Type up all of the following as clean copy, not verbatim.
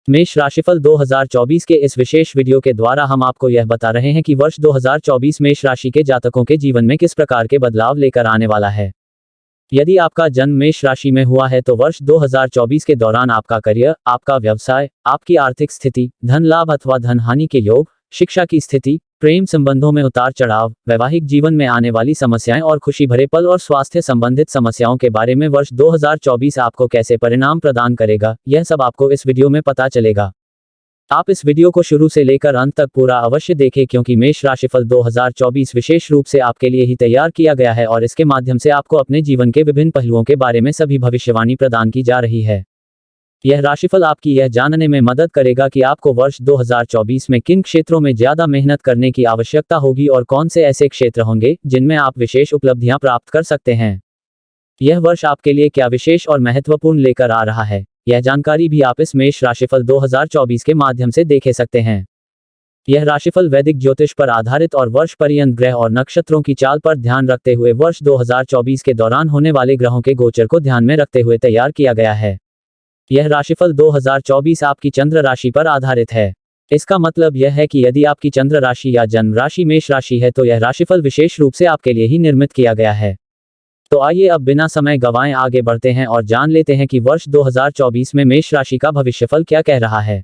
मेष राशिफल 2024 के इस विशेष वीडियो के द्वारा हम आपको यह बता रहे हैं कि वर्ष 2024 मेष राशि के जातकों के जीवन में किस प्रकार के बदलाव लेकर आने वाला है। यदि आपका जन्म मेष राशि में हुआ है तो वर्ष 2024 के दौरान आपका करियर, आपका व्यवसाय, आपकी आर्थिक स्थिति, धन लाभ अथवा धन हानि के योग, शिक्षा की स्थिति, प्रेम संबंधों में उतार चढ़ाव, वैवाहिक जीवन में आने वाली समस्याएं और खुशी भरे पल और स्वास्थ्य संबंधित समस्याओं के बारे में वर्ष 2024 आपको कैसे परिणाम प्रदान करेगा, यह सब आपको इस वीडियो में पता चलेगा। आप इस वीडियो को शुरू से लेकर अंत तक पूरा अवश्य देखें क्योंकि मेष राशिफल 2024 विशेष रूप से आपके लिए ही तैयार किया गया है और इसके माध्यम से आपको अपने जीवन के विभिन्न पहलुओं के बारे में सभी भविष्यवाणी प्रदान की जा रही है। यह राशिफल आपकी यह जानने में मदद करेगा कि आपको वर्ष 2024 में किन क्षेत्रों में ज्यादा मेहनत करने की आवश्यकता होगी और कौन से ऐसे क्षेत्र होंगे जिनमें आप विशेष उपलब्धियां प्राप्त कर सकते हैं। यह वर्ष आपके लिए क्या विशेष और महत्वपूर्ण लेकर आ रहा है, यह जानकारी भी आप इस मेष राशिफल 2024 के माध्यम से देख सकते हैं। यह राशिफल वैदिक ज्योतिष पर आधारित और वर्ष पर्यंत ग्रह और नक्षत्रों की चाल पर ध्यान रखते हुए वर्ष 2024 के दौरान होने वाले ग्रहों के गोचर को ध्यान में रखते हुए तैयार किया गया है। यह राशिफल 2024 आपकी चंद्र राशि पर आधारित है। इसका मतलब यह है कि यदि आपकी चंद्र राशि या जन्म राशि मेष राशि है तो यह राशिफल विशेष रूप से आपके लिए ही निर्मित किया गया है। तो आइए अब बिना समय गंवाए आगे बढ़ते हैं और जान लेते हैं कि वर्ष 2024 में मेष राशि का भविष्यफल क्या कह रहा है।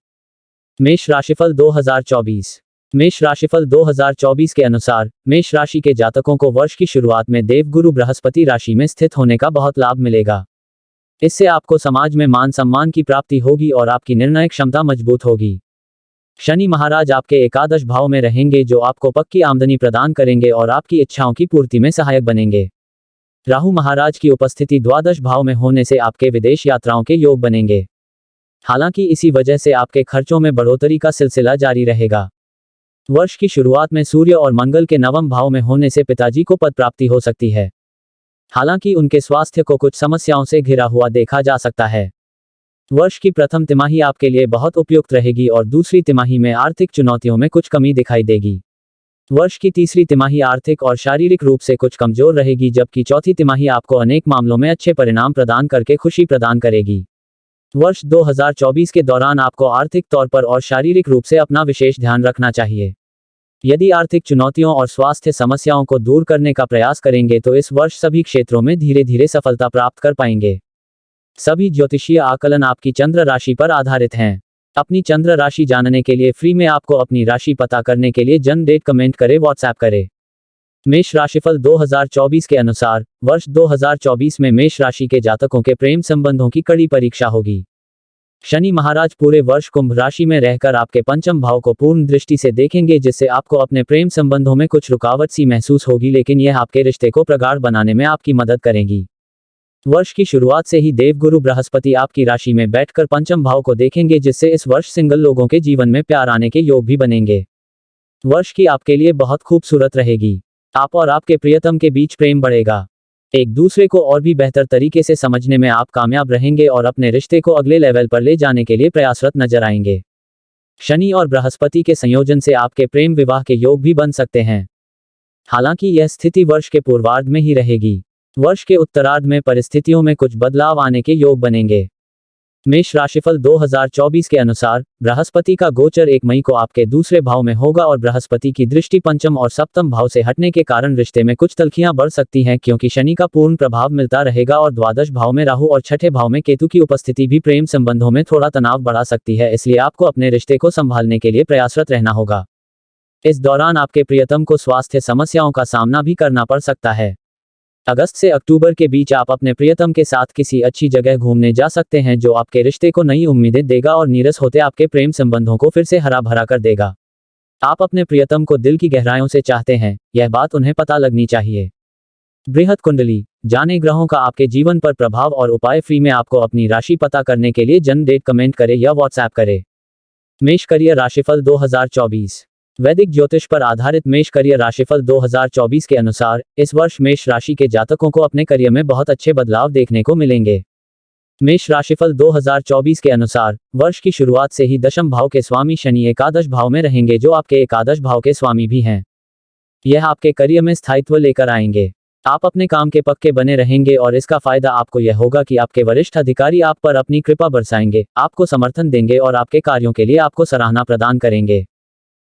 मेष राशिफल 2024। मेष राशिफल 2024 के अनुसार मेष राशि के जातकों को वर्ष की शुरुआत में देवगुरु बृहस्पति राशि में स्थित होने का बहुत लाभ मिलेगा। इससे आपको समाज में मान सम्मान की प्राप्ति होगी और आपकी निर्णय क्षमता मजबूत होगी। शनि महाराज आपके एकादश भाव में रहेंगे जो आपको पक्की आमदनी प्रदान करेंगे और आपकी इच्छाओं की पूर्ति में सहायक बनेंगे। राहु महाराज की उपस्थिति द्वादश भाव में होने से आपके विदेश यात्राओं के योग बनेंगे। हालांकि इसी वजह से आपके खर्चों में बढ़ोतरी का सिलसिला जारी रहेगा। वर्ष की शुरुआत में सूर्य और मंगल के नवम भाव में होने से पिताजी को पद प्राप्ति हो सकती है। हालांकि उनके स्वास्थ्य को कुछ समस्याओं से घिरा हुआ देखा जा सकता है। वर्ष की प्रथम तिमाही आपके लिए बहुत उपयुक्त रहेगी और दूसरी तिमाही में आर्थिक चुनौतियों में कुछ कमी दिखाई देगी। वर्ष की तीसरी तिमाही आर्थिक और शारीरिक रूप से कुछ कमजोर रहेगी जबकि चौथी तिमाही आपको अनेक मामलों में अच्छे परिणाम प्रदान करके खुशी प्रदान करेगी। वर्ष 2024 के दौरान आपको आर्थिक तौर पर और शारीरिक रूप से अपना विशेष ध्यान रखना चाहिए। यदि आर्थिक चुनौतियों और स्वास्थ्य समस्याओं को दूर करने का प्रयास करेंगे तो इस वर्ष सभी क्षेत्रों में धीरे धीरे सफलता प्राप्त कर पाएंगे। सभी ज्योतिषीय आकलन आपकी चंद्र राशि पर आधारित हैं। अपनी चंद्र राशि जानने के लिए फ्री में आपको अपनी राशि पता करने के लिए जन्म डेट कमेंट करें, व्हाट्सएप करें। मेष राशिफल 2024 के अनुसार वर्ष 2024 में मेष राशि के जातकों के प्रेम संबंधों की कड़ी परीक्षा होगी। शनि महाराज पूरे वर्ष कुंभ राशि में रहकर आपके पंचम भाव को पूर्ण दृष्टि से देखेंगे जिससे आपको अपने प्रेम संबंधों में कुछ रुकावट सी महसूस होगी, लेकिन यह आपके रिश्ते को प्रगाढ़ बनाने में आपकी मदद करेगी। वर्ष की शुरुआत से ही देवगुरु बृहस्पति आपकी राशि में बैठकर पंचम भाव को देखेंगे जिससे इस वर्ष सिंगल लोगों के जीवन में प्यार आने के योग भी बनेंगे। वर्ष की आपके लिए बहुत खूबसूरत रहेगी। आप और आपके प्रियतम के बीच प्रेम बढ़ेगा। एक दूसरे को और भी बेहतर तरीके से समझने में आप कामयाब रहेंगे और अपने रिश्ते को अगले लेवल पर ले जाने के लिए प्रयासरत नजर आएंगे। शनि और बृहस्पति के संयोजन से आपके प्रेम विवाह के योग भी बन सकते हैं। हालांकि यह स्थिति वर्ष के पूर्वार्ध में ही रहेगी। वर्ष के उत्तरार्ध में परिस्थितियों में कुछ बदलाव आने के योग बनेंगे। मेष राशिफल 2024 के अनुसार बृहस्पति का गोचर 1 मई को आपके दूसरे भाव में होगा और बृहस्पति की दृष्टि पंचम और सप्तम भाव से हटने के कारण रिश्ते में कुछ तल्खियां बढ़ सकती हैं क्योंकि शनि का पूर्ण प्रभाव मिलता रहेगा और द्वादश भाव में राहु और छठे भाव में केतु की उपस्थिति भी प्रेम संबंधों में थोड़ा तनाव बढ़ा सकती है, इसलिए आपको अपने रिश्ते को संभालने के लिए प्रयासरत रहना होगा। इस दौरान आपके प्रियतम को स्वास्थ्य समस्याओं का सामना भी करना पड़ सकता है। अगस्त से अक्टूबर के बीच आप अपने प्रियतम के साथ किसी अच्छी जगह घूमने जा सकते हैं जो आपके रिश्ते को नई उम्मीदें देगा और नीरस होते आपके प्रेम संबंधों को फिर से हरा भरा कर देगा। आप अपने प्रियतम को दिल की गहराइयों से चाहते हैं, यह बात उन्हें पता लगनी चाहिए। बृहत कुंडली जाने ग्रहों का आपके जीवन पर प्रभाव और उपाय फ्री में आपको अपनी राशि पता करने के लिए जन्म डेट कमेंट करें या व्हाट्सएप करें। मेष करियर राशिफल 2024। वैदिक ज्योतिष पर आधारित मेष करियर राशिफल 2024 के अनुसार इस वर्ष मेष राशि के जातकों को अपने करियर में बहुत अच्छे बदलाव देखने को मिलेंगे। मेष राशिफल 2024 के अनुसार वर्ष की शुरुआत से ही दशम भाव के स्वामी शनि एकादश भाव में रहेंगे जो आपके एकादश भाव के स्वामी भी हैं। यह आपके करियर में स्थायित्व लेकर आएंगे। आप अपने काम के पक्के बने रहेंगे और इसका फायदा आपको यह होगा कि आपके वरिष्ठ अधिकारी आप पर अपनी कृपा बरसाएंगे, आपको समर्थन देंगे और आपके कार्यों के लिए आपको सराहना प्रदान करेंगे।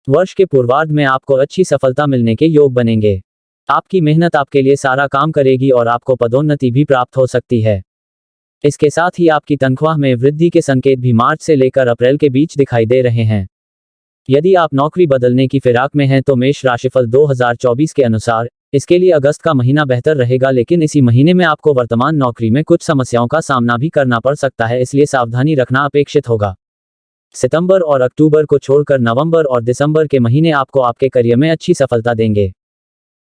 वर्ष के पूर्वार्ध में आपको अच्छी सफलता मिलने के योग बनेंगे। आपकी मेहनत आपके लिए सारा काम करेगी और आपको पदोन्नति भी प्राप्त हो सकती है। इसके साथ ही आपकी तनख्वाह में वृद्धि के संकेत भी मार्च से लेकर अप्रैल के बीच दिखाई दे रहे हैं। यदि आप नौकरी बदलने की फिराक में हैं तो मेष राशिफल 2024 के अनुसार इसके लिए अगस्त का महीना बेहतर रहेगा, लेकिन इसी महीने में आपको वर्तमान नौकरी में कुछ समस्याओं का सामना भी करना पड़ सकता है, इसलिए सावधानी रखना अपेक्षित होगा। सितंबर और अक्टूबर को छोड़कर नवंबर और दिसंबर के महीने आपको आपके करियर में अच्छी सफलता देंगे।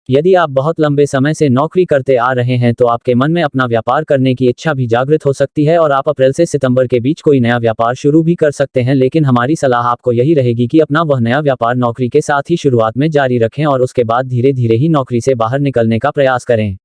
यदि आप बहुत लंबे समय से नौकरी करते आ रहे हैं तो आपके मन में अपना व्यापार करने की इच्छा भी जागृत हो सकती है और आप अप्रैल से सितंबर के बीच कोई नया व्यापार शुरू भी कर सकते हैं, लेकिन हमारी सलाह आपको यही रहेगी कि अपना वह नया व्यापार नौकरी के साथ ही शुरुआत में जारी रखें और उसके बाद धीरे धीरे ही नौकरी से बाहर निकलने का प्रयास करें।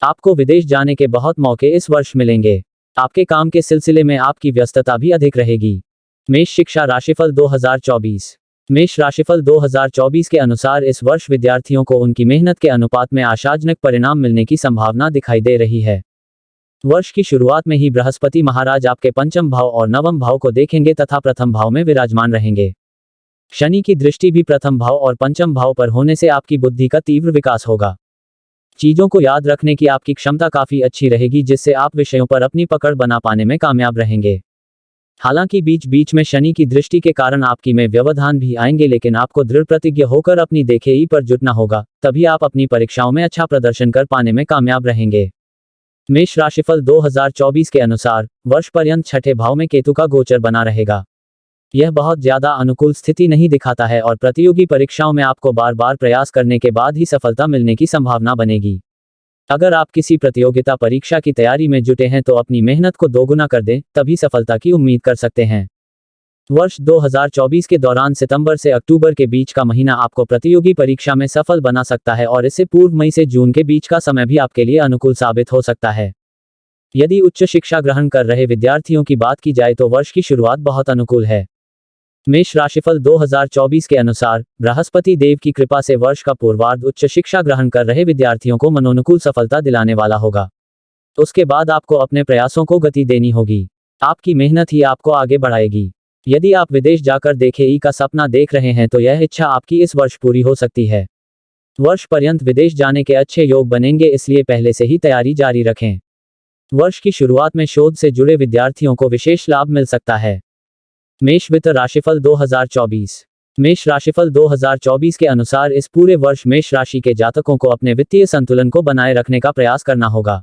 आपको विदेश जाने के बहुत मौके इस वर्ष मिलेंगे। आपके काम के सिलसिले में आपकी व्यस्तता भी अधिक रहेगी। मेष शिक्षा राशिफल 2024। मेष राशिफल 2024 के अनुसार इस वर्ष विद्यार्थियों को उनकी मेहनत के अनुपात में आशाजनक परिणाम मिलने की संभावना दिखाई दे रही है। वर्ष की शुरुआत में ही बृहस्पति महाराज आपके पंचम भाव और नवम भाव को देखेंगे तथा प्रथम भाव में विराजमान रहेंगे। शनि की दृष्टि भी प्रथम भाव और पंचम भाव पर होने से आपकी बुद्धि का तीव्र विकास होगा। चीजों को याद रखने की आपकी क्षमता काफी अच्छी रहेगी, जिससे आप विषयों पर अपनी पकड़ बना पाने में कामयाब रहेंगे। हालांकि बीच बीच में शनि की दृष्टि के कारण आपकी में व्यवधान भी आएंगे, लेकिन आपको दृढ़ प्रतिज्ञ होकर अपनी देखेई पर जुटना होगा, तभी आप अपनी परीक्षाओं में अच्छा प्रदर्शन कर पाने में कामयाब रहेंगे। मेष राशिफल 2024 के अनुसार वर्ष पर्यंत छठे भाव में केतु का गोचर बना रहेगा। यह बहुत ज्यादा अनुकूल स्थिति नहीं दिखाता है और प्रतियोगी परीक्षाओं में आपको बार बार प्रयास करने के बाद ही सफलता मिलने की संभावना बनेगी। अगर आप किसी प्रतियोगिता परीक्षा की तैयारी में जुटे हैं तो अपनी मेहनत को दोगुना कर दें, तभी सफलता की उम्मीद कर सकते हैं। वर्ष 2024 के दौरान सितंबर से अक्टूबर के बीच का महीना आपको प्रतियोगी परीक्षा में सफल बना सकता है और इससे पूर्व मई से जून के बीच का समय भी आपके लिए अनुकूल साबित हो सकता है। यदि उच्च शिक्षा ग्रहण कर रहे विद्यार्थियों की बात की जाए तो वर्ष की शुरुआत बहुत अनुकूल है। मेष राशिफल 2024 के अनुसार बृहस्पति देव की कृपा से वर्ष का पूर्वार्ध उच्च शिक्षा ग्रहण कर रहे विद्यार्थियों को मनोनुकूल सफलता दिलाने वाला होगा। उसके बाद आपको अपने प्रयासों को गति देनी होगी। आपकी मेहनत ही आपको आगे बढ़ाएगी। यदि आप विदेश जाकर देखेई का सपना देख रहे हैं तो यह इच्छा आपकी इस वर्ष पूरी हो सकती है। वर्ष पर्यंत विदेश जाने के अच्छे योग बनेंगे, इसलिए पहले से ही तैयारी जारी रखें। वर्ष की शुरुआत में शोध से जुड़े विद्यार्थियों को विशेष लाभ मिल सकता है। मेष वित्त राशिफल 2024। मेष राशिफल 2024 के अनुसार इस पूरे वर्ष मेष राशि के जातकों को अपने वित्तीय संतुलन को बनाए रखने का प्रयास करना होगा।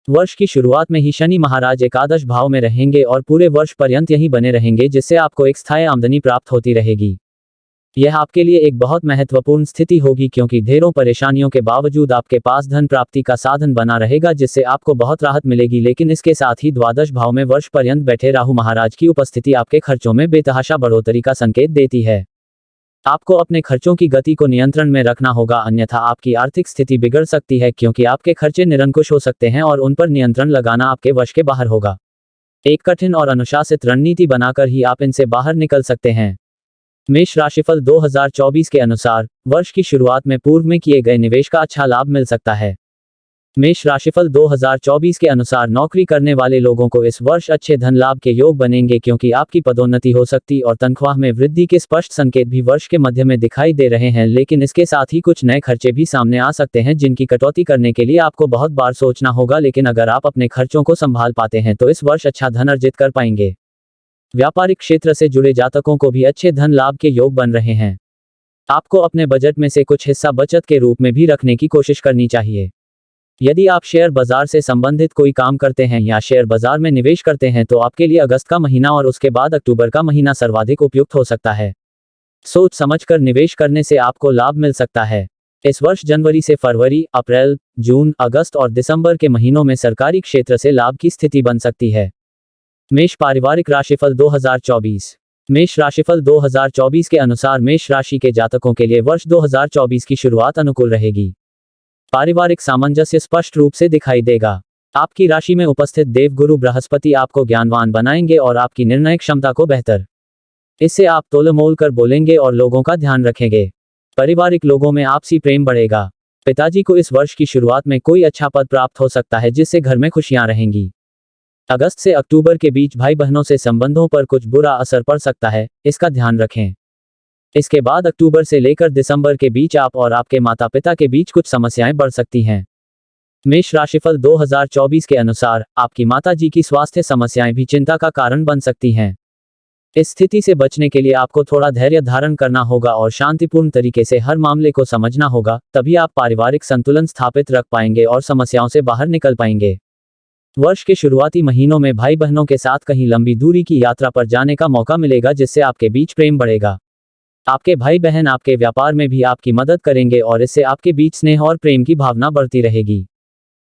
वर्ष की शुरुआत में ही शनि महाराज एकादश भाव में रहेंगे और पूरे वर्ष पर्यंत यहीं बने रहेंगे, जिससे आपको एक स्थायी आमदनी प्राप्त होती रहेगी। यह आपके लिए एक बहुत महत्वपूर्ण स्थिति होगी, क्योंकि ढेरों परेशानियों के बावजूद आपके पास धन प्राप्ति का साधन बना रहेगा, जिससे आपको बहुत राहत मिलेगी। लेकिन इसके साथ ही द्वादश भाव में वर्ष पर्यंत बैठे राहु महाराज की उपस्थिति आपके खर्चों में बेतहाशा बढ़ोतरी का संकेत देती है। आपको अपने खर्चों की गति को नियंत्रण में रखना होगा, अन्यथा आपकी आर्थिक स्थिति बिगड़ सकती है, क्योंकि आपके खर्चे निरंकुश हो सकते हैं और उन पर नियंत्रण लगाना आपके वश के बाहर होगा। एक कठिन और अनुशासित रणनीति बनाकर ही आप इनसे बाहर निकल सकते हैं। मेष राशिफल 2024 के अनुसार वर्ष की शुरुआत में पूर्व में किए गए निवेश का अच्छा लाभ मिल सकता है। मेष राशिफल 2024 के अनुसार नौकरी करने वाले लोगों को इस वर्ष अच्छे धन लाभ के योग बनेंगे, क्योंकि आपकी पदोन्नति हो सकती और तनख्वाह में वृद्धि के स्पष्ट संकेत भी वर्ष के मध्य में दिखाई दे रहे हैं। लेकिन इसके साथ ही कुछ नए खर्चे भी सामने आ सकते हैं, जिनकी कटौती करने के लिए आपको बहुत बार सोचना होगा। लेकिन अगर आप अपने खर्चों को संभाल पाते हैं तो इस वर्ष अच्छा धन अर्जित कर पाएंगे। व्यापारिक क्षेत्र से जुड़े जातकों को भी अच्छे धन लाभ के योग बन रहे हैं। आपको अपने बजट में से कुछ हिस्सा बचत के रूप में भी रखने की कोशिश करनी चाहिए। यदि आप शेयर बाजार से संबंधित कोई काम करते हैं या शेयर बाजार में निवेश करते हैं तो आपके लिए अगस्त का महीना और उसके बाद अक्टूबर का महीना सर्वाधिक उपयुक्त हो सकता है। सोच समझकर निवेश करने से आपको लाभ मिल सकता है। इस वर्ष जनवरी से फरवरी, अप्रैल, जून, अगस्त और दिसंबर के महीनों में सरकारी क्षेत्र से लाभ की स्थिति बन सकती है। मेष पारिवारिक राशिफल 2024। मेष राशिफल 2024 के अनुसार मेष राशि के जातकों के लिए वर्ष 2024 की शुरुआत अनुकूल रहेगी। पारिवारिक सामंजस्य स्पष्ट रूप से दिखाई देगा। आपकी राशि में उपस्थित देवगुरु बृहस्पति आपको ज्ञानवान बनाएंगे और आपकी निर्णय क्षमता को बेहतर। इससे आप तोलमोल कर बोलेंगे और लोगों का ध्यान रखेंगे। पारिवारिक लोगों में आपसी प्रेम बढ़ेगा। पिताजी को इस वर्ष की शुरुआत में कोई अच्छा पद प्राप्त हो सकता है जिससे घर में खुशियां रहेंगी। अगस्त से अक्टूबर के बीच भाई बहनों से संबंधों पर कुछ बुरा असर पड़ सकता है, इसका ध्यान रखें। इसके बाद अक्टूबर से लेकर दिसंबर के बीच आप और आपके माता पिता के बीच कुछ समस्याएं बढ़ सकती हैं। मेष राशिफल 2024 के अनुसार आपकी माता जी की स्वास्थ्य समस्याएं भी चिंता का कारण बन सकती हैं। इस स्थिति से बचने के लिए आपको थोड़ा धैर्य धारण करना होगा और शांतिपूर्ण तरीके से हर मामले को समझना होगा, तभी आप पारिवारिक संतुलन स्थापित रख पाएंगे और समस्याओं से बाहर निकल पाएंगे। वर्ष के शुरुआती महीनों में भाई बहनों के साथ कहीं लंबी दूरी की यात्रा पर जाने का मौका मिलेगा जिससे आपके बीच प्रेम बढ़ेगा। आपके भाई बहन आपके व्यापार में भी आपकी मदद करेंगे और इससे आपके बीच स्नेह और प्रेम की भावना बढ़ती रहेगी।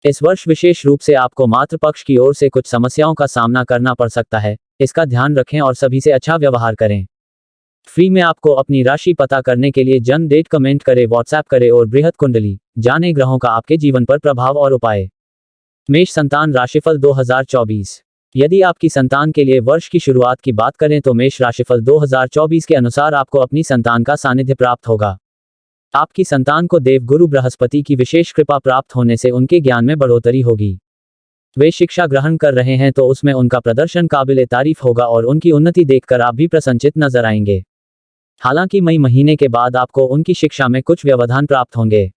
इस वर्ष विशेष रूप से आपको मातृपक्ष की ओर से कुछ समस्याओं का सामना करना पड़ सकता है, इसका ध्यान रखें और सभी से अच्छा व्यवहार करें। फ्री में आपको अपनी राशि पता करने के लिए जन्म डेट कमेंट करें, व्हाट्सएप करें और बृहद कुंडली जाने ग्रहों का आपके जीवन पर प्रभाव और उपाय। मेष संतान राशिफल 2024। यदि आपकी संतान के लिए वर्ष की शुरुआत की बात करें तो मेष राशिफल 2024 के अनुसार आपको अपनी संतान का सानिध्य प्राप्त होगा। आपकी संतान को देवगुरु बृहस्पति की विशेष कृपा प्राप्त होने से उनके ज्ञान में बढ़ोतरी होगी। वे शिक्षा ग्रहण कर रहे हैं तो उसमें उनका प्रदर्शन काबिले तारीफ होगा और उनकी उन्नति देखकर आप भी प्रसन्नचित्त नजर आएंगे। हालांकि मई महीने के बाद आपको उनकी शिक्षा में कुछ व्यवधान प्राप्त होंगे।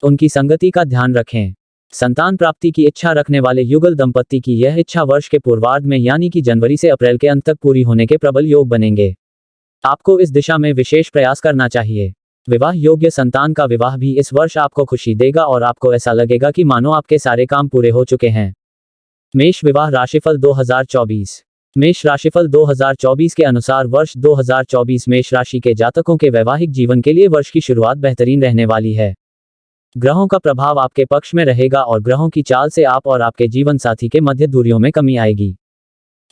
उनकी संगति का ध्यान रखें। संतान प्राप्ति की इच्छा रखने वाले युगल दंपत्ति की यह इच्छा वर्ष के पूर्वार्ध में यानी कि जनवरी से अप्रैल के अंत तक पूरी होने के प्रबल योग बनेंगे। आपको इस दिशा में विशेष प्रयास करना चाहिए। विवाह योग्य संतान का विवाह भी इस वर्ष आपको खुशी देगा और आपको ऐसा लगेगा कि मानो आपके सारे काम पूरे हो चुके हैं। मेष विवाह राशिफल 2024। मेष राशिफल 2024 के अनुसार वर्ष 2024 मेष राशि के जातकों के वैवाहिक जीवन के लिए वर्ष की शुरुआत बेहतरीन रहने वाली है। ग्रहों का प्रभाव आपके पक्ष में रहेगा और ग्रहों की चाल से आप और आपके जीवन साथी के मध्य दूरियों में कमी आएगी।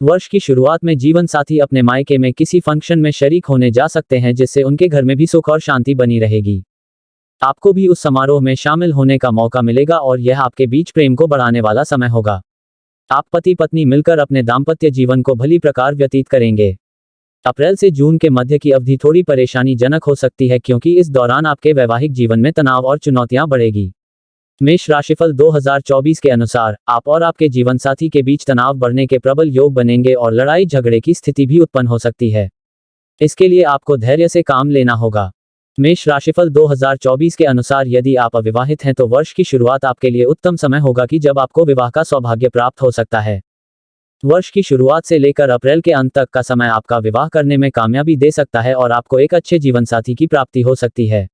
वर्ष की शुरुआत में जीवन साथी अपने मायके में किसी फंक्शन में शरीक होने जा सकते हैं जिससे उनके घर में भी सुख और शांति बनी रहेगी। आपको भी उस समारोह में शामिल होने का मौका मिलेगा और यह आपके बीच प्रेम को बढ़ाने वाला समय होगा। आप पति पत्नी मिलकर अपने दाम्पत्य जीवन को भली प्रकार व्यतीत करेंगे। अप्रैल से जून के मध्य की अवधि थोड़ी परेशानी जनक हो सकती है क्योंकि इस दौरान आपके वैवाहिक जीवन में तनाव और चुनौतियां बढ़ेगी। मेष राशिफल 2024 के अनुसार आप और आपके जीवन साथी के बीच तनाव बढ़ने के प्रबल योग बनेंगे और लड़ाई झगड़े की स्थिति भी उत्पन्न हो सकती है। इसके लिए आपको धैर्य से काम लेना होगा। मेष राशिफल 2024 के अनुसार यदि आप अविवाहित हैं तो वर्ष की शुरुआत आपके लिए उत्तम समय होगा कि जब आपको विवाह का सौभाग्य प्राप्त हो सकता है। वर्ष की शुरुआत से लेकर अप्रैल के अंत तक का समय आपका विवाह करने में कामयाबी दे सकता है और आपको एक अच्छे जीवनसाथी की प्राप्ति हो सकती है।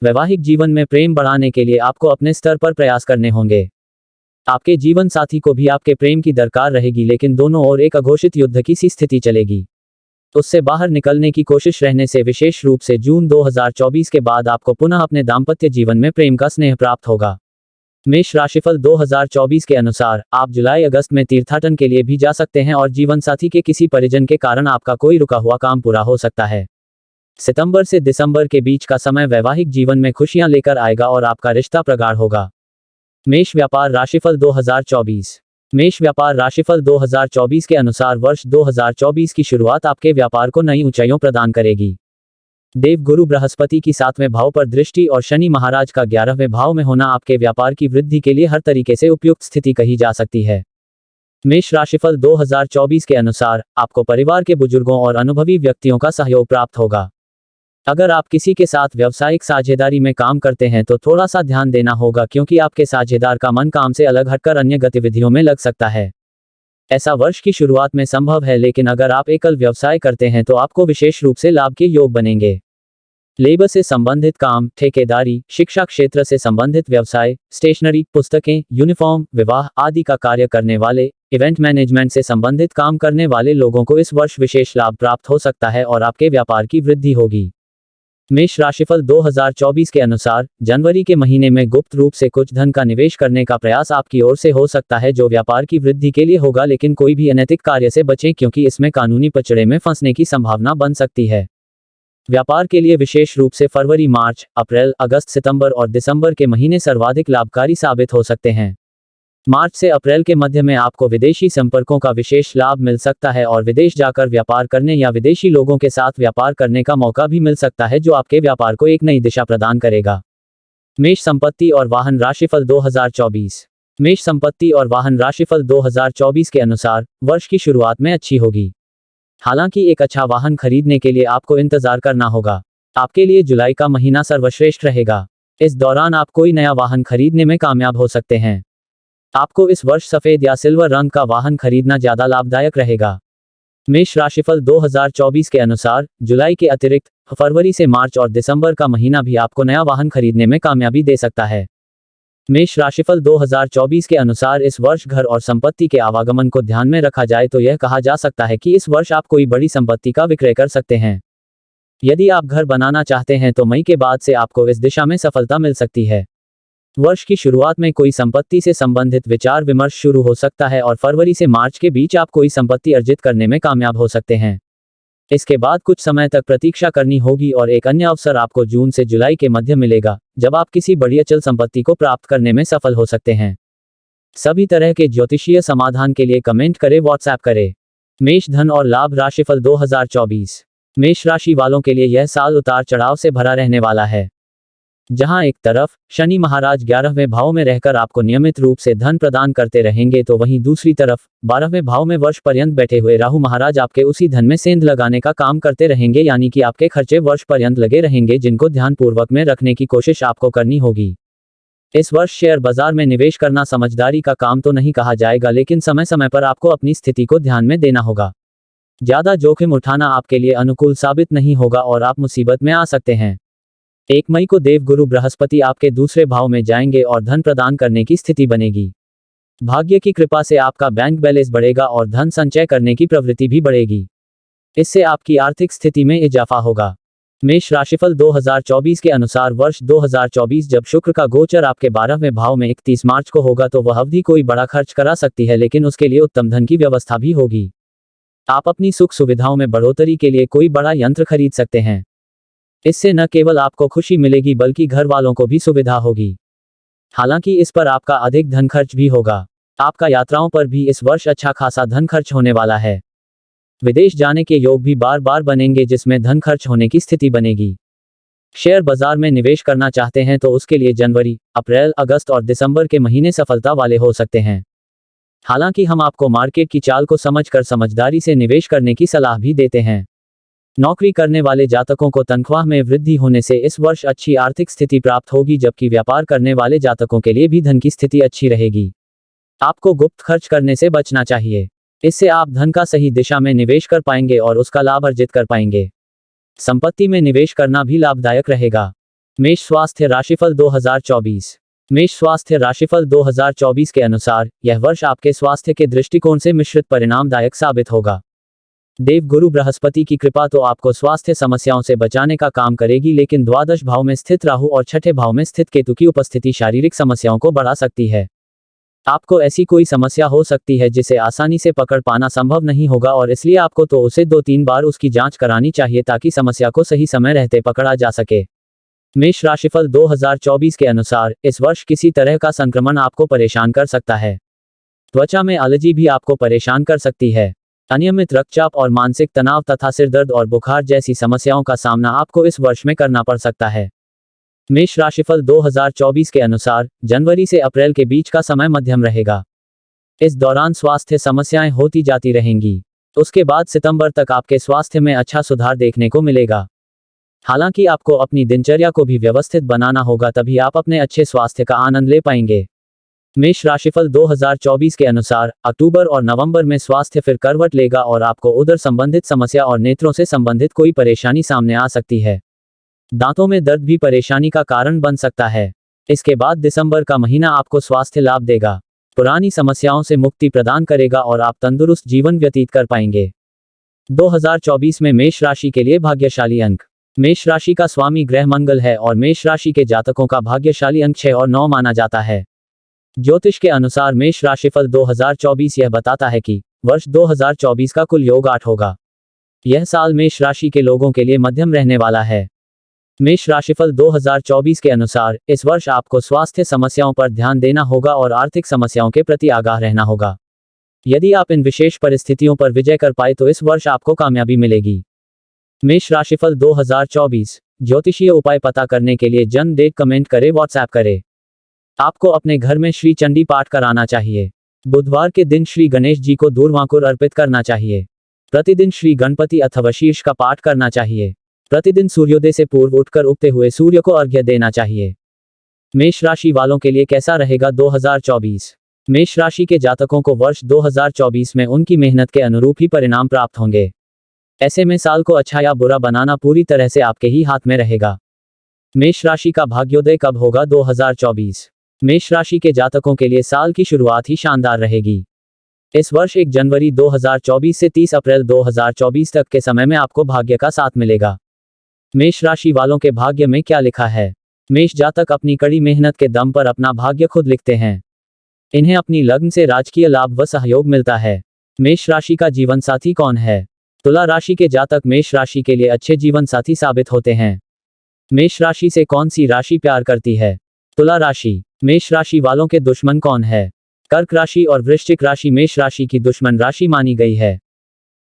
वैवाहिक जीवन में प्रेम बढ़ाने के लिए आपको अपने स्तर पर प्रयास करने होंगे। आपके जीवन साथी को भी आपके प्रेम की दरकार रहेगी, लेकिन दोनों ओर एक अघोषित युद्ध की सी स्थिति चलेगी। उससे बाहर निकलने की कोशिश रहने से विशेष रूप से जून 2024 के बाद आपको पुनः अपने दाम्पत्य जीवन में प्रेम का स्नेह प्राप्त होगा। मेष राशिफल 2024 के अनुसार आप जुलाई अगस्त में तीर्थाटन के लिए भी जा सकते हैं और जीवन साथी के किसी परिजन के कारण आपका कोई रुका हुआ काम पूरा हो सकता है। सितंबर से दिसंबर के बीच का समय वैवाहिक जीवन में खुशियां लेकर आएगा और आपका रिश्ता प्रगाढ़ होगा। मेष व्यापार राशिफल 2024। मेष व्यापार राशिफल 2024 के अनुसार वर्ष 2024 की शुरुआत आपके व्यापार को नई ऊंचाइयों प्रदान करेगी। देव गुरु बृहस्पति की 7वें भाव पर दृष्टि और शनि महाराज का 11वें भाव में होना आपके व्यापार की वृद्धि के लिए हर तरीके से उपयुक्त स्थिति कही जा सकती है। मेष राशिफल 2024 के अनुसार आपको परिवार के बुजुर्गों और अनुभवी व्यक्तियों का सहयोग प्राप्त होगा। अगर आप किसी के साथ व्यावसायिक साझेदारी में काम करते हैं तो थोड़ा सा ध्यान देना होगा क्योंकि आपके साझेदार का मन काम से अलग हटकर अन्य गतिविधियों में लग सकता है। ऐसा वर्ष की शुरुआत में संभव है, लेकिन अगर आप एकल व्यवसाय करते हैं तो आपको विशेष रूप से लाभ के योग बनेंगे। लेबर से संबंधित काम, ठेकेदारी, शिक्षा क्षेत्र से संबंधित व्यवसाय, स्टेशनरी, पुस्तकें, यूनिफॉर्म, विवाह आदि का कार्य करने वाले, इवेंट मैनेजमेंट से संबंधित काम करने वाले लोगों को इस वर्ष विशेष लाभ प्राप्त हो सकता है और आपके व्यापार की वृद्धि होगी। मेष राशिफल 2024 के अनुसार जनवरी के महीने में गुप्त रूप से कुछ धन का निवेश करने का प्रयास आपकी ओर से हो सकता है जो व्यापार की वृद्धि के लिए होगा, लेकिन कोई भी अनैतिक कार्य से बचें क्योंकि इसमें कानूनी पचड़े में फंसने की संभावना बन सकती है। व्यापार के लिए विशेष रूप से फरवरी, मार्च, अप्रैल, अगस्त, सितंबर और दिसंबर के महीने सर्वाधिक लाभकारी साबित हो सकते हैं। मार्च से अप्रैल के मध्य में आपको विदेशी संपर्कों का विशेष लाभ मिल सकता है और विदेश जाकर व्यापार करने या विदेशी लोगों के साथ व्यापार करने का मौका भी मिल सकता है जो आपके व्यापार को एक नई दिशा प्रदान करेगा। मेष संपत्ति और वाहन राशिफल 2024। मेष संपत्ति और वाहन राशिफल 2024 के अनुसार वर्ष की शुरुआत में अच्छी होगी। हालांकि एक अच्छा वाहन खरीदने के लिए आपको इंतजार करना होगा। आपके लिए जुलाई का महीना सर्वश्रेष्ठ रहेगा। इस दौरान आप कोई नया वाहन खरीदने में कामयाब हो सकते हैं। आपको इस वर्ष सफेद या सिल्वर रंग का वाहन खरीदना ज्यादा लाभदायक रहेगा। मेष राशिफल 2024 के अनुसार जुलाई के अतिरिक्त फरवरी से मार्च और दिसंबर का महीना भी आपको नया वाहन खरीदने में कामयाबी दे सकता है। मेष राशिफल 2024 के अनुसार इस वर्ष घर और संपत्ति के आवागमन को ध्यान में रखा जाए तो यह कहा जा सकता है कि इस वर्ष आप कोई बड़ी संपत्ति का विक्रय कर सकते हैं। यदि आप घर बनाना चाहते हैं तो मई के बाद से आपको इस दिशा में सफलता मिल सकती है। वर्ष की शुरुआत में कोई संपत्ति से संबंधित विचार विमर्श शुरू हो सकता है और फरवरी से मार्च के बीच आप कोई संपत्ति अर्जित करने में कामयाब हो सकते हैं। इसके बाद कुछ समय तक प्रतीक्षा करनी होगी और एक अन्य अवसर आपको जून से जुलाई के मध्य मिलेगा, जब आप किसी बड़ी अचल संपत्ति को प्राप्त करने में सफल हो सकते हैं। सभी तरह के ज्योतिषीय समाधान के लिए कमेंट करें, व्हाट्सएप करें। मेष धन और लाभ राशिफल 2024। मेष राशि वालों के लिए यह साल उतार चढ़ाव से भरा रहने वाला है। जहां एक तरफ शनि महाराज 11वें भाव में रहकर आपको नियमित रूप से धन प्रदान करते रहेंगे तो वहीं दूसरी तरफ 12वें भाव में वर्ष पर्यंत बैठे हुए राहु महाराज आपके उसी धन में सेंध लगाने का काम करते रहेंगे, यानी कि आपके खर्चे वर्ष पर्यंत लगे रहेंगे, जिनको ध्यानपूर्वक में रखने की कोशिश आपको करनी होगी। इस वर्ष शेयर बाजार में निवेश करना समझदारी का काम तो नहीं कहा जाएगा, लेकिन समय समय पर आपको अपनी स्थिति को ध्यान में देना होगा। ज्यादा जोखिम उठाना आपके लिए अनुकूल साबित नहीं होगा और आप मुसीबत में आ सकते हैं। 1 मई को देवगुरु बृहस्पति आपके दूसरे भाव में जाएंगे और धन प्रदान करने की स्थिति बनेगी। भाग्य की कृपा से आपका बैंक बैलेंस बढ़ेगा और धन संचय करने की प्रवृत्ति भी बढ़ेगी। इससे आपकी आर्थिक स्थिति में इजाफा होगा। मेष राशिफल 2024 के अनुसार वर्ष 2024 जब शुक्र का गोचर आपके 12वें भाव में 31 मार्च को होगा तो वह अवधि कोई बड़ा खर्च करा सकती है, लेकिन उसके लिए उत्तम धन की व्यवस्था भी होगी। आप अपनी सुख सुविधाओं में बढ़ोतरी के लिए कोई बड़ा यंत्र खरीद सकते हैं। इससे न केवल आपको खुशी मिलेगी बल्कि घर वालों को भी सुविधा होगी। हालांकि इस पर आपका अधिक धन खर्च भी होगा। आपका यात्राओं पर भी इस वर्ष अच्छा खासा धन खर्च होने वाला है। विदेश जाने के योग भी बार बार बनेंगे, जिसमें धन खर्च होने की स्थिति बनेगी। शेयर बाजार में निवेश करना चाहते हैं तो उसके लिए जनवरी, अप्रैल, अगस्त और दिसंबर के महीने सफलता वाले हो सकते हैं। हालांकि हम आपको मार्केट की चाल को समझकर समझदारी से निवेश करने की सलाह भी देते हैं। नौकरी करने वाले जातकों को तनख्वाह में वृद्धि होने से इस वर्ष अच्छी आर्थिक स्थिति प्राप्त होगी, जबकि व्यापार करने वाले जातकों के लिए भी धन की स्थिति अच्छी रहेगी। आपको गुप्त खर्च करने से बचना चाहिए। इससे आप धन का सही दिशा में निवेश कर पाएंगे और उसका लाभ अर्जित कर पाएंगे। संपत्ति में निवेश करना भी लाभदायक रहेगा। मेष स्वास्थ्य राशिफल 2024। मेष स्वास्थ्य राशिफल 2024 के अनुसार यह वर्ष आपके स्वास्थ्य के दृष्टिकोण से मिश्रित परिणामदायक साबित होगा। देवगुरु बृहस्पति की कृपा तो आपको स्वास्थ्य समस्याओं से बचाने का काम करेगी, लेकिन द्वादश भाव में स्थित राहु और छठे भाव में स्थित केतु की उपस्थिति शारीरिक समस्याओं को बढ़ा सकती है। आपको ऐसी कोई समस्या हो सकती है जिसे आसानी से पकड़ पाना संभव नहीं होगा और इसलिए आपको तो उसे 2-3 बार उसकी जांच करानी चाहिए ताकि समस्या को सही समय रहते पकड़ा जा सके। मेष राशिफल 2024 के अनुसार इस वर्ष किसी तरह का संक्रमण आपको परेशान कर सकता है। त्वचा में एलर्जी भी आपको परेशान कर सकती है। अनियमित रक्तचाप और मानसिक तनाव तथा सिरदर्द और बुखार जैसी समस्याओं का सामना आपको इस वर्ष में करना पड़ सकता है। मेष राशिफल 2024 के अनुसार जनवरी से अप्रैल के बीच का समय मध्यम रहेगा। इस दौरान स्वास्थ्य समस्याएं होती जाती रहेंगी। उसके बाद सितंबर तक आपके स्वास्थ्य में अच्छा सुधार देखने को मिलेगा। हालांकि आपको अपनी दिनचर्या को भी व्यवस्थित बनाना होगा, तभी आप अपने अच्छे स्वास्थ्य का आनंद ले पाएंगे। मेष राशिफल 2024 के अनुसार अक्टूबर और नवंबर में स्वास्थ्य फिर करवट लेगा और आपको उदर संबंधित समस्या और नेत्रों से संबंधित कोई परेशानी सामने आ सकती है। दांतों में दर्द भी परेशानी का कारण बन सकता है। इसके बाद दिसंबर का महीना आपको स्वास्थ्य लाभ देगा, पुरानी समस्याओं से मुक्ति प्रदान करेगा और आप तंदुरुस्त जीवन व्यतीत कर पाएंगे। 2024 में मेष राशि के लिए भाग्यशाली अंक। मेष राशि का स्वामी ग्रह मंगल है और मेष राशि के जातकों का भाग्यशाली अंक 6 और 9 माना जाता है। ज्योतिष के अनुसार मेष राशिफल 2024 यह बताता है कि वर्ष 2024 का कुल योग 8 होगा। यह साल मेष राशि के लोगों के लिए मध्यम रहने वाला है। मेष राशिफल 2024 के अनुसार इस वर्ष आपको स्वास्थ्य समस्याओं पर ध्यान देना होगा और आर्थिक समस्याओं के प्रति आगाह रहना होगा। यदि आप इन विशेष परिस्थितियों पर विजय कर पाए तो इस वर्ष आपको कामयाबी मिलेगी। मेष राशिफल 2024 ज्योतिषीय उपाय पता करने के लिए जन्म डेट कमेंट करें, व्हाट्सएप करें। आपको अपने घर में श्री चंडी पाठ कराना चाहिए। बुधवार के दिन श्री गणेश जी को दूर्वांकुर अर्पित करना चाहिए। प्रतिदिन श्री गणपति अथवा शीर्ष का पाठ करना चाहिए। प्रतिदिन सूर्योदय से पूर्व उठकर उगते हुए सूर्य को अर्घ्य देना चाहिए। मेष राशि वालों के लिए कैसा रहेगा 2024? मेष राशि के जातकों को वर्ष 2024 में उनकी मेहनत के अनुरूप ही परिणाम प्राप्त होंगे। ऐसे में साल को अच्छा या बुरा बनाना पूरी तरह से आपके ही हाथ में रहेगा। मेष राशि का भाग्योदय कब होगा 2024? मेष राशि के जातकों के लिए साल की शुरुआत ही शानदार रहेगी। इस वर्ष 1 जनवरी 2024 से 30 अप्रैल 2024 तक के समय में आपको भाग्य का साथ मिलेगा। मेष राशि वालों के भाग्य में क्या लिखा है? मेष जातक अपनी कड़ी मेहनत के दम पर अपना भाग्य खुद लिखते हैं। इन्हें अपनी लग्न से राजकीय लाभ व सहयोग मिलता है। मेष राशि का जीवन साथी कौन है? तुला राशि के जातक मेष राशि के लिए अच्छे जीवन साथी साबित होते हैं। मेष राशि से कौन सी राशि प्यार करती है? तुला राशि। मेष राशि वालों के दुश्मन कौन है? कर्क राशि और वृश्चिक राशि मेष राशि की दुश्मन राशि मानी गई है।